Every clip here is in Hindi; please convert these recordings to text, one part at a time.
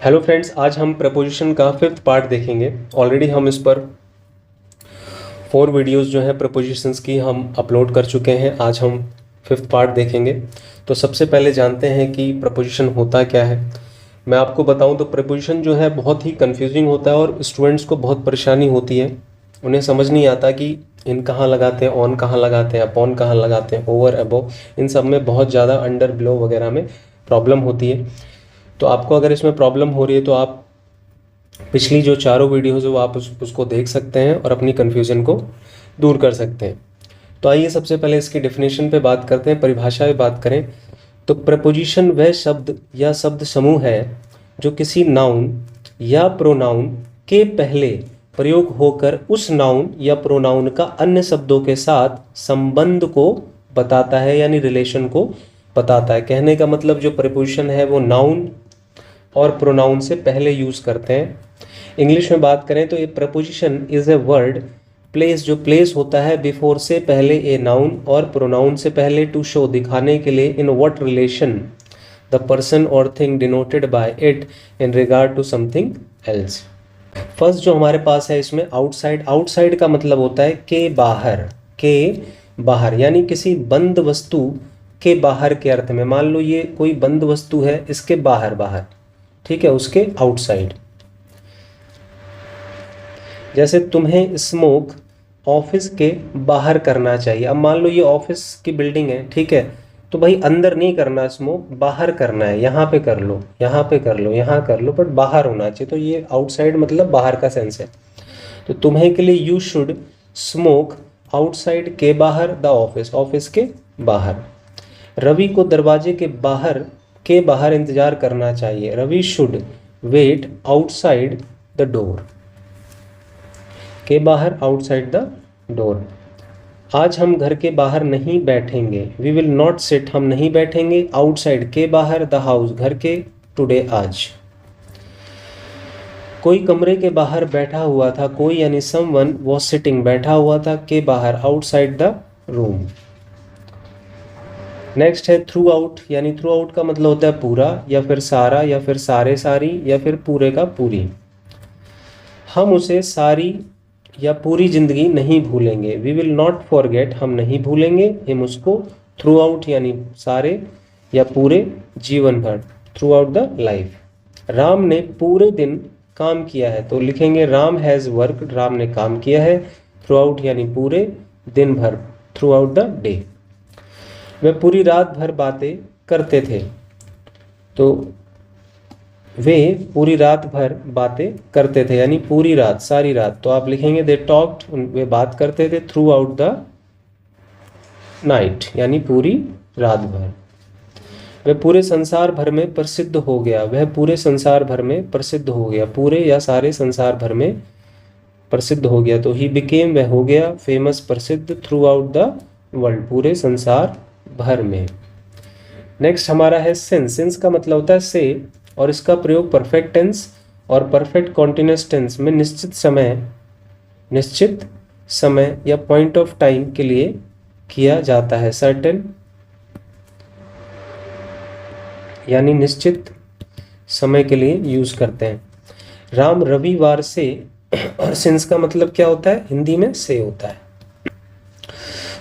हेलो फ्रेंड्स, आज हम प्रपोजिशन का फिफ्थ पार्ट देखेंगे। ऑलरेडी हम इस पर 4 वीडियोस जो है प्रपोजिशंस की हम अपलोड कर चुके हैं। आज हम फिफ्थ पार्ट देखेंगे। तो सबसे पहले जानते हैं कि प्रपोजिशन होता क्या है। मैं आपको बताऊं तो प्रपोजिशन जो है बहुत ही कंफ्यूजिंग होता है और स्टूडेंट्स को बहुत परेशानी होती है। उन्हें समझ नहीं आता कि इन कहाँ लगाते हैं, ऑन कहाँ लगाते हैं, अपॉन कहाँ लगाते हैं, ओवर अबव, इन सब में बहुत ज़्यादा अंडर बिलो वगैरह में प्रॉब्लम होती है। तो आपको अगर इसमें प्रॉब्लम हो रही है तो आप पिछली जो चारों वीडियोज़ है वो आप उसको देख सकते हैं और अपनी कन्फ्यूज़न को दूर कर सकते हैं। तो आइए सबसे पहले इसकी डेफिनेशन पे बात करते हैं, परिभाषा पे बात करें। तो प्रपोजिशन वह शब्द या शब्द समूह है जो किसी नाउन या प्रोनाउन के पहले प्रयोग होकर उस नाउन या प्रोनाउन का अन्य शब्दों के साथ संबंध को बताता है, यानी रिलेशन को बताता है। कहने का मतलब जो प्रपोजिशन है वो नाउन और प्रोनाउन से पहले यूज़ करते हैं। इंग्लिश में बात करें तो ये preposition is a word place, जो प्लेस होता है बिफोर से पहले ए नाउन और प्रोनाउन से पहले टू शो, दिखाने के लिए, in what relation the person और thing denoted by it in regard to something else. First जो हमारे पास है इसमें आउटसाइड। आउटसाइड का मतलब होता है के बाहर, के बाहर, यानी किसी बंद वस्तु के बाहर के अर्थ में। मान लो ये कोई बंद वस्तु है, इसके बाहर, बाहर, ठीक है, उसके आउटसाइड। जैसे तुम्हें स्मोक ऑफिस के बाहर करना चाहिए। अब मान लो ये ऑफिस की बिल्डिंग है, ठीक है, तो भाई अंदर नहीं करना स्मोक, बाहर करना है। यहाँ पे कर लो, यहाँ पे कर लो, यहाँ कर लो, बट बाहर होना चाहिए। तो ये आउटसाइड मतलब बाहर का सेंस है। तो तुम्हें के लिए यू शुड स्मोक आउटसाइड के बाहर द ऑफिस, ऑफिस के बाहर। रवि को दरवाजे के बाहर इंतजार करना चाहिए। Ravi should wait outside the door, के बाहर, आउटसाइड द डोर। आज हम घर के बाहर नहीं बैठेंगे। वी विल नॉट सिट, हम नहीं बैठेंगे आउटसाइड, के बाहर, द हाउस, घर के, टुडे, आज। कोई कमरे के बाहर बैठा हुआ था। कोई यानी समवन वॉज सिटिंग, बैठा हुआ था, के बाहर, आउटसाइड द रूम। नेक्स्ट है थ्रू आउट, यानी थ्रू आउट का मतलब होता है पूरा, या फिर सारा, या फिर सारे सारी, या फिर पूरे का पूरी। हम उसे सारी या पूरी जिंदगी नहीं भूलेंगे। वी विल नॉट फॉरगेट, हम नहीं भूलेंगे, हिम, उसको, थ्रू आउट यानी सारे या पूरे जीवन भर, through out the life. Ram ने पूरे दिन काम किया है, तो लिखेंगे राम हैज़ वर्क, राम ने काम किया है, थ्रू आउट यानी पूरे, दिन भर, थ्रू आउट द डे। वे पूरी रात भर बातें करते थे, तो वे पूरी रात भर बातें करते थे, यानी पूरी रात, सारी रात। तो आप लिखेंगे दे टॉक्ड, वे बात करते थे, थ्रू आउट द नाइट, यानी पूरी रात भर। वह पूरे संसार भर में प्रसिद्ध हो गया। वह पूरे संसार भर में प्रसिद्ध हो गया, पूरे या सारे संसार भर में प्रसिद्ध हो गया। तो ही बिकेम, वह हो गया फेमस, प्रसिद्ध, थ्रू आउट द वर्ल्ड, पूरे संसार भर में। नेक्स्ट हमारा है सिंस। सिंस का मतलब होता है से, और इसका प्रयोग परफेक्ट टेंस और परफेक्ट कॉन्टिन्यूअस टेंस में निश्चित समय या पॉइंट ऑफ टाइम के लिए किया जाता है। सर्टेन यानी निश्चित समय के लिए यूज करते हैं। राम रविवार से, और सिंस का मतलब क्या होता है, हिंदी में से होता है।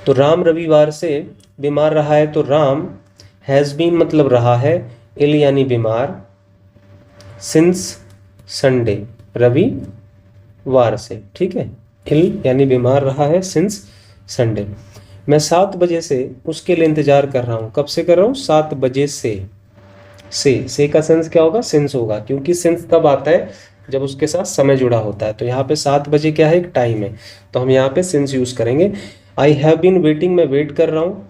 तो राम रविवार से बीमार रहा है, तो राम हैज़ बीन मतलब रहा है, इल यानी बीमार, सिंस संडे, रविवार से, ठीक है, इल यानी बीमार रहा है, सिंस संडे। मैं 7 बजे से उसके लिए इंतजार कर रहा हूँ। कब से कर रहा हूँ, 7 बजे से। से का सेंस क्या होगा, सिंस होगा, क्योंकि सिंस तब आता है जब उसके साथ समय जुड़ा होता है। तो यहाँ पे 7 बजे क्या है, एक टाइम है, तो हम यहाँ पे सिंस यूज करेंगे। आई हैव बीन वेटिंग, मैं वेट कर रहा हूँ,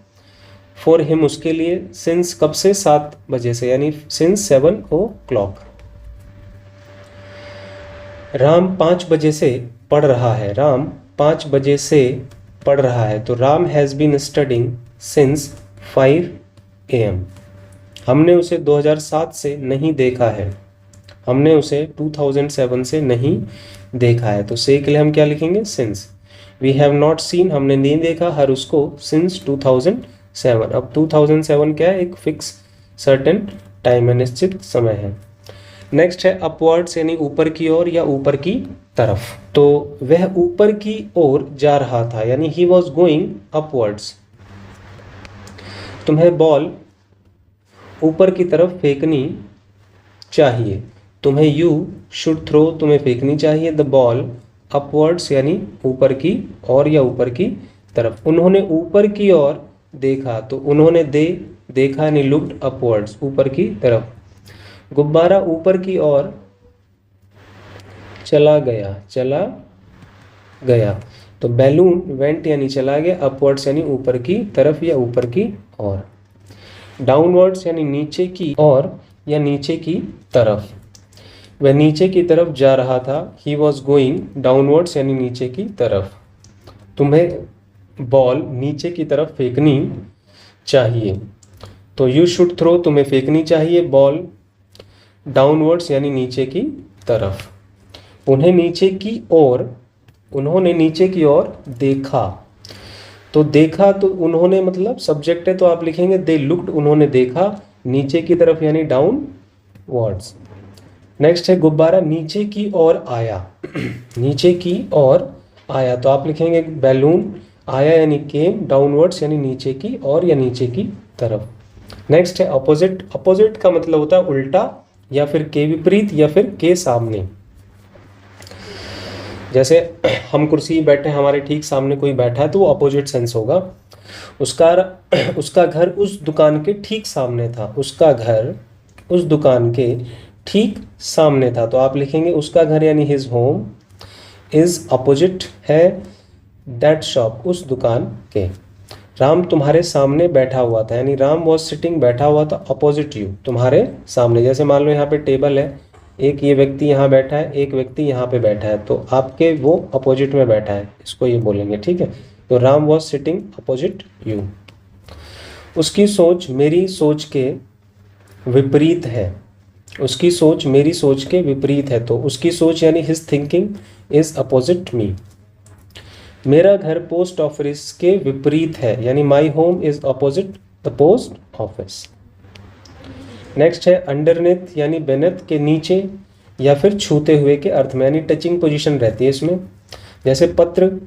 फॉर हिम, उसके लिए, सिंस कब से, 7 बजे से, यानी सिंस 7 o'clock। राम 5 बजे से पढ़ रहा है। राम 5 बजे से पढ़ रहा है, तो Ram has been studying since 5 AM। हमने उसे 2007 से नहीं देखा है। हमने उसे 2007 से नहीं देखा है, तो से के लिए हम क्या लिखेंगे, since. We have not seen, हमने नहीं देखा हर, उसको, सिंस 2007। अब 2007 क्या है, एक फिक्स सर्टेन टाइम है, निश्चित समय है। नेक्स्ट है अपवर्ड्स यानी ऊपर की ओर या ऊपर की तरफ। तो वह ऊपर की ओर जा रहा था यानी ही वॉज गोइंग अपवर्ड्स। तुम्हें बॉल ऊपर की तरफ फेंकनी चाहिए। तुम्हें यू शुड थ्रो, तुम्हें फेंकनी चाहिए द बॉल अपवर्ड्स यानी ऊपर की ओर या ऊपर की तरफ। उन्होंने ऊपर की ओर देखा, तो उन्होंने देखा यानी लुक्ड अपवर्ड्स, ऊपर की तरफ। गुब्बारा ऊपर की ओर चला गया, तो बैलून वेंट यानी चला गया, अपवर्ड्स यानी ऊपर की तरफ या ऊपर की ओर। डाउनवर्ड्स यानी नीचे की ओर या नीचे की तरफ। वह नीचे की तरफ जा रहा था, ही वॉज गोइंग डाउनवर्ड्स यानी नीचे की तरफ। तुम्हें बॉल नीचे की तरफ फेंकनी चाहिए, तो यू शुड थ्रो, तुम्हें फेंकनी चाहिए बॉल डाउनवर्ड्स यानी नीचे की तरफ। उन्होंने नीचे की ओर देखा, तो देखा तो उन्होंने मतलब सब्जेक्ट है, तो आप लिखेंगे दे लुक्ड, उन्होंने देखा नीचे की तरफ यानी डाउनवर्ड्स। नेक्स्ट है गुब्बारा नीचे की ओर आया नीचे की ओर आया, तो आप लिखेंगे बैलून आया यानी केम, डाउनवर्ड्स यानी नीचे की ओर या नीचे की तरफ। नेक्स्ट है अपोजिट। अपोजिट का मतलब होता है उल्टा या फिर के विपरीत या फिर के सामने। जैसे हम कुर्सी बैठे, हमारे ठीक सामने कोई बैठा है तो वो अपोजिट सेंस होगा। उसका घर उस दुकान के ठीक सामने था, उसका घर उस दुकान के ठीक सामने था, तो आप लिखेंगे उसका घर यानी हिज होम इज अपोजिट है दैट शॉप, उस दुकान के। राम तुम्हारे सामने बैठा हुआ था यानी राम वॉज सिटिंग, बैठा हुआ था अपोजिट यू, तुम्हारे सामने। जैसे मान लो यहाँ पे टेबल है, एक ये व्यक्ति यहाँ बैठा है, एक व्यक्ति यहाँ पे बैठा है, तो आपके वो अपोजिट में बैठा है, इसको ये बोलेंगे, ठीक है। तो Ram was sitting opposite you. उसकी सोच मेरी सोच के विपरीत है, उसकी सोच मेरी सोच के विपरीत है, तो उसकी सोच यानी हिज थिंकिंग इज अपोजिट मी। मेरा घर पोस्ट ऑफिस के विपरीत है यानी my home is opposite the post office. Next है अंडरनेथ यानी बेनेथ के नीचे या फिर छूते हुए के अर्थ में, यानी टचिंग पोजीशन रहती है इसमें। जैसे पत्र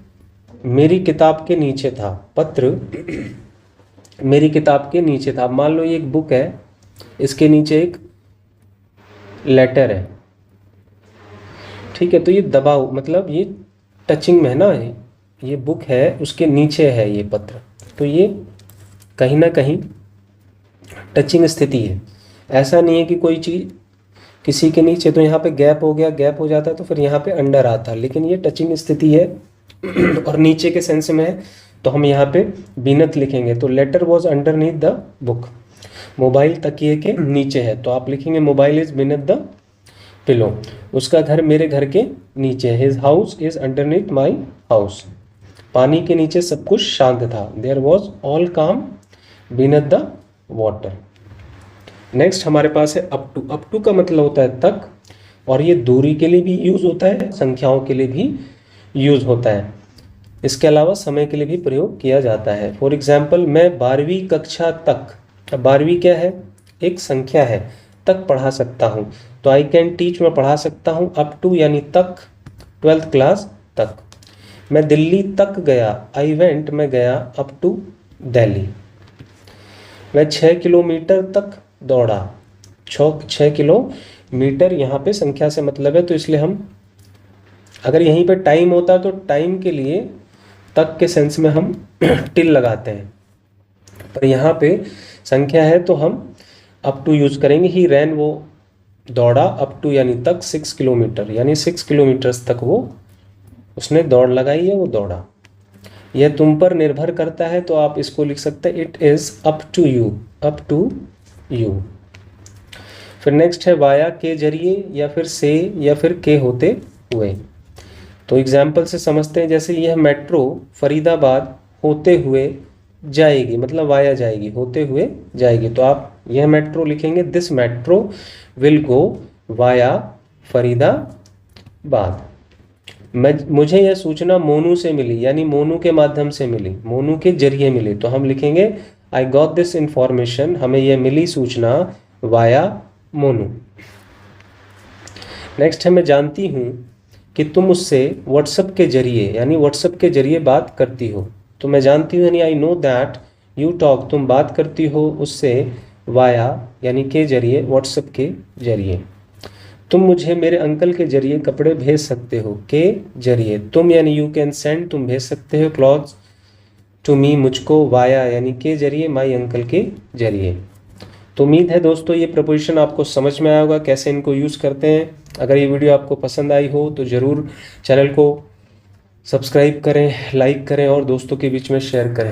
मेरी किताब के नीचे था, पत्र मेरी किताब के नीचे था। मान लो ये एक बुक है, इसके नीचे एक लेटर है, ठीक है, तो ये दबाव मतलब ये टचिंग में है ना, ये बुक है उसके नीचे है ये पत्र, तो ये कहीं ना कहीं टचिंग स्थिति है। ऐसा नहीं है कि कोई चीज़ किसी के नीचे तो यहाँ पे गैप हो गया, गैप हो जाता है तो फिर यहाँ पे अंडर आता, लेकिन ये टचिंग स्थिति है और नीचे के सेंस में है, तो हम यहाँ पे बीनत लिखेंगे। तो letter was underneath the book. Mobile तकिए के नीचे है, तो आप लिखेंगे mobile is beneath the pillow. उसका घर मेरे घर के नीचे है, his house is underneath my house. पानी के नीचे सब कुछ शांत था, देयर वॉज ऑल काम बीनत द वाटर। नेक्स्ट हमारे पास है अप टू। अप टू का मतलब होता है तक, और ये दूरी के लिए भी यूज़ होता है, संख्याओं के लिए भी यूज़ होता है। इसके अलावा समय के लिए भी प्रयोग किया जाता है। फॉर एग्जाम्पल मैं 12वीं कक्षा तक, अब 12वीं क्या है, एक संख्या है, तक पढ़ा सकता हूँ, तो आई कैन टीच मैं पढ़ा सकता हूँ, अप टू यानी तक, 12th क्लास तक। मैं दिल्ली तक गया, आई वेंट मैं गया अप टू दिल्ली। वह 6 किलोमीटर तक दौड़ा, 6 किलोमीटर यहाँ पे संख्या से मतलब है, तो इसलिए हम अगर यहीं पे टाइम होता तो टाइम के लिए तक के सेंस में हम टिल लगाते हैं, पर यहाँ पे संख्या है तो हम अप टू यूज़ करेंगे। ही रैन वो दौड़ा, अप टू यानी तक, 6 किलोमीटर यानी 6 किलोमीटर्स तक वो उसने दौड़ लगाई है, वो दौड़ा। यह तुम पर निर्भर करता है, तो आप इसको लिख सकते हैं it is up to you, up to you. फिर नेक्स्ट है वाया के जरिए या फिर से या फिर के होते हुए। तो एग्जाम्पल से समझते हैं, जैसे यह मेट्रो फरीदाबाद होते हुए जाएगी, मतलब वाया जाएगी, होते हुए जाएगी, तो आप यह मेट्रो लिखेंगे this metro will go via Faridabad. मुझे यह सूचना मोनू से मिली, यानी मोनू के माध्यम से मिली, मोनू के जरिए मिली, तो हम लिखेंगे आई गॉट दिस इंफॉर्मेशन, हमें यह मिली सूचना वाया मोनू। नेक्स्ट है मैं जानती हूँ कि तुम उससे व्हाट्सएप के जरिए यानी व्हाट्सएप के जरिए बात करती हो। तो मैं जानती हूँ यानी I know that you talk, तुम बात करती हो उससे वाया यानी के जरिए, व्हाट्सएप के जरिए। तुम मुझे मेरे अंकल के जरिए कपड़े भेज सकते हो, के जरिए। तुम यानी यू कैन सेंड, तुम भेज सकते हो क्लॉथ्स टू मी, मुझको, वाया यानी के जरिए, माई अंकल के जरिए। तो उम्मीद है दोस्तों ये प्रपोजिशन आपको समझ में आया होगा कैसे इनको यूज़ करते हैं। अगर ये वीडियो आपको पसंद आई हो तो ज़रूर चैनल को सब्सक्राइब करें, लाइक करें और दोस्तों के बीच में शेयर करें।